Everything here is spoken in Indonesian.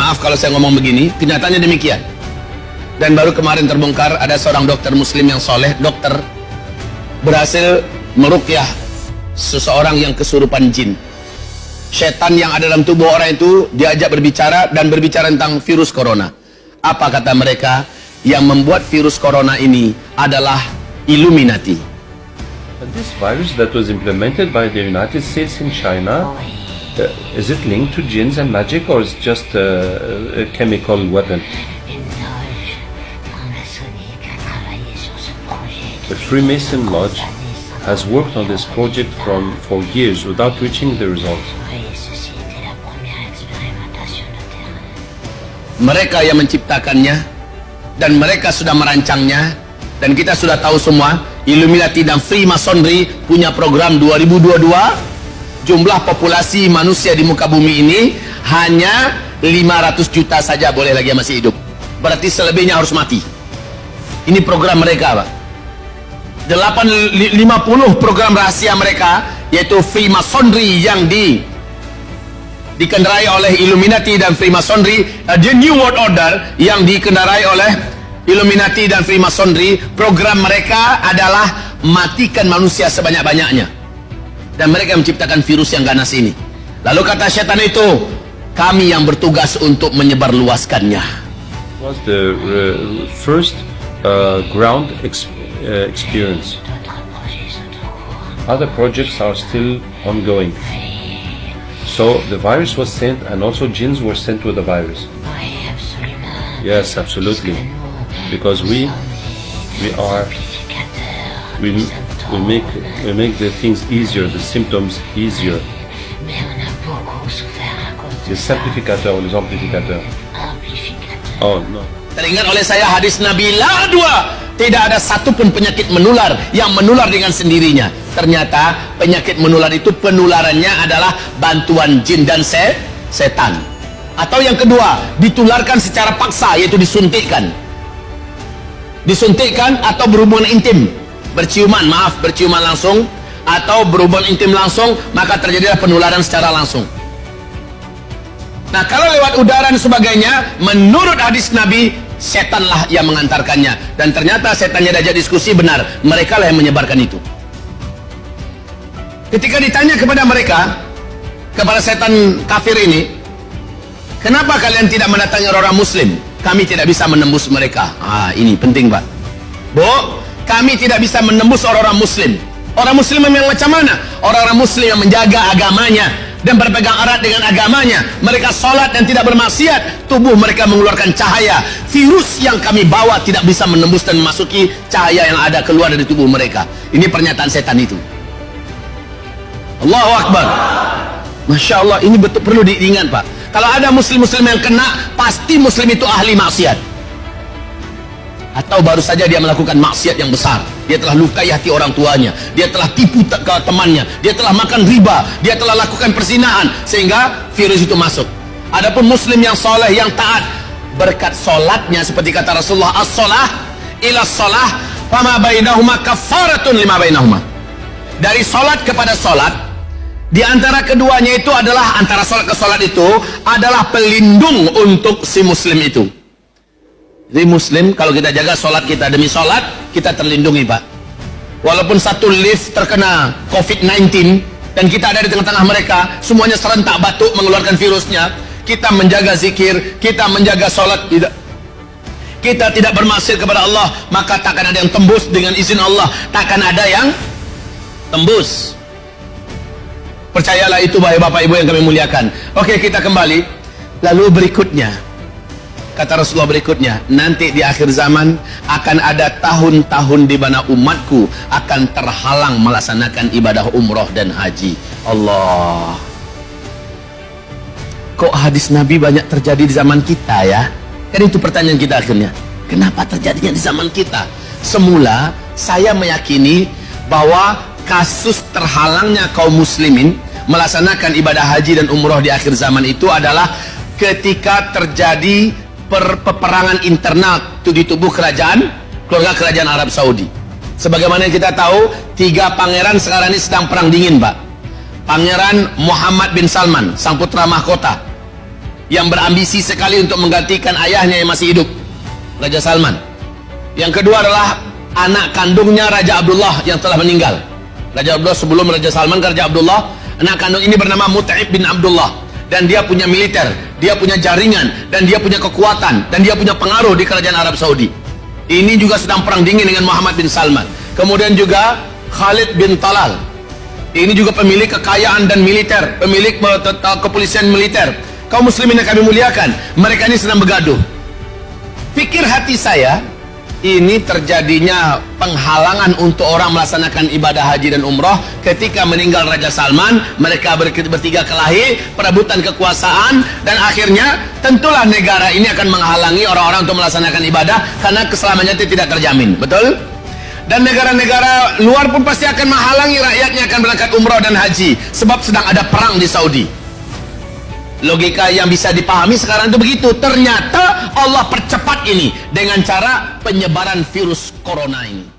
maaf kalau saya ngomong begini, kenyataannya demikian. Dan baru kemarin terbongkar ada seorang dokter muslim yang soleh, dokter berhasil meruqyah seseorang yang kesurupan jin. Setan yang ada dalam tubuh orang itu diajak berbicara dan berbicara tentang virus corona. Apa kata mereka? Yang membuat virus corona ini adalah Illuminati. This virus that was implemented by the United States in China, is it linked to jinns and magic, or is it just a chemical weapon? The Freemason Lodge has worked on this project for years without reaching the results. Mereka yang menciptakannya dan mereka sudah merancangnya, dan kita sudah tahu semua Illuminati dan Freemasonry punya program 2022. Jumlah populasi manusia di muka bumi ini hanya 500 juta saja boleh lagi yang masih hidup. Berarti selebihnya harus mati. Ini program mereka, Pak. 50 program rahasia mereka, yaitu Freemasonry yang dikendarai oleh Illuminati dan Freemasonry, The New World Order yang dikendarai oleh Illuminati dan Freemasonry. Program mereka adalah matikan manusia sebanyak-banyaknya, dan mereka menciptakan virus yang ganas ini. Lalu kata setan itu, kami yang bertugas untuk menyebarluaskannya. Was the first ground experience. Other projects are still ongoing. So the virus was sent, and also jinns were sent with the virus. Yes, absolutely. Because we make the things easier, the symptoms easier. Les simplificateurs, les amplificateurs. Oh no. Teringat oleh saya hadis Nabi, la dua, tidak ada satupun penyakit menular yang menular dengan sendirinya. Ternyata penyakit menular itu penularannya adalah bantuan jin dan setan. Atau yang kedua, ditularkan secara paksa, yaitu disuntikkan. Disuntikkan atau berhubungan intim, berciuman langsung, atau berhubungan intim langsung, maka terjadilah penularan secara langsung. Nah, kalau lewat udara dan sebagainya, menurut hadis Nabi, setanlah yang mengantarkannya. Dan ternyata setannya diajak diskusi, benar, mereka lah yang menyebarkan itu. Ketika ditanya kepada mereka, kepada setan kafir ini, kenapa kalian tidak mendatangi orang muslim? Kami tidak bisa menembus mereka. Ini penting, Pak. Bu, kami tidak bisa menembus orang-orang muslim. Orang muslim yang macam mana? Orang-orang muslim yang menjaga agamanya dan berpegang erat dengan agamanya. Mereka sholat dan tidak bermaksiat. Tubuh mereka mengeluarkan cahaya. Virus yang kami bawa tidak bisa menembus dan memasuki cahaya yang ada keluar dari tubuh mereka. Ini pernyataan setan itu. Allahu Akbar. Masya Allah, ini betul perlu diingat, Pak. Kalau ada muslim-muslim yang kena, pasti muslim itu ahli maksiat. Atau baru saja dia melakukan maksiat yang besar. Dia telah lukai hati orang tuanya, dia telah tipu ke temannya, dia telah makan riba, dia telah lakukan perzinahan, sehingga virus itu masuk. Adapun muslim yang soleh, yang taat, berkat solatnya, seperti kata Rasulullah, as-solah ila solah fama bainahuma kafaratun lima bainahuma. Dari solat kepada solat, di antara keduanya itu adalah, antara solat ke solat itu adalah pelindung untuk si muslim itu. Jadi muslim, kalau kita jaga solat kita demi solat, kita terlindungi, Pak. Walaupun satu lift terkena COVID-19 dan kita ada di tengah-tengah mereka, semuanya serentak batuk mengeluarkan virusnya, kita menjaga zikir, kita menjaga solat, kita tidak bermaksiat kepada Allah, maka takkan ada yang tembus dengan izin Allah, takkan ada yang tembus. Percayalah itu, wahai Bapak Ibu yang kami muliakan. Oke, kita kembali. Lalu berikutnya, kata Rasulullah berikutnya, nanti di akhir zaman akan ada tahun-tahun di mana umatku akan terhalang melaksanakan ibadah umroh dan haji. Allah. Kok hadis Nabi banyak terjadi di zaman kita ya? Kan itu pertanyaan kita akhirnya. Kenapa terjadinya di zaman kita? Semula saya meyakini bahwa kasus terhalangnya kaum muslimin melaksanakan ibadah haji dan umroh di akhir zaman itu adalah ketika terjadi peperangan internal di tubuh keluarga kerajaan Arab Saudi. Sebagaimana yang kita tahu, 3 pangeran sekarang ini sedang perang dingin, Pak. Pangeran Muhammad bin Salman, sang putra mahkota, yang berambisi sekali untuk menggantikan ayahnya yang masih hidup, Raja Salman. Yang kedua adalah anak kandungnya Raja Abdullah yang telah meninggal. Raja Abdullah sebelum Raja Salman ke Raja Abdullah, anak kandung ini bernama Mut'ib bin Abdullah, dan dia punya militer, dia punya jaringan, dan dia punya kekuatan, dan dia punya pengaruh di kerajaan Arab Saudi. Ini juga sedang perang dingin dengan Muhammad bin Salman. Kemudian juga Khalid bin Talal, ini juga pemilik kekayaan dan militer, pemilik kepolisian militer. Kaum muslimin yang kami muliakan, mereka ini sedang bergaduh. Pikir hati saya, ini terjadinya penghalangan untuk orang melaksanakan ibadah haji dan umrah ketika meninggal Raja Salman. Mereka bertiga kelahi, perebutan kekuasaan, dan akhirnya tentulah negara ini akan menghalangi orang-orang untuk melaksanakan ibadah karena keselamatannya tidak terjamin. Betul? Dan negara-negara luar pun pasti akan menghalangi rakyatnya akan berangkat umrah dan haji sebab sedang ada perang di Saudi. Logika yang bisa dipahami sekarang itu begitu. Ternyata Allah percepat ini dengan cara penyebaran virus corona ini.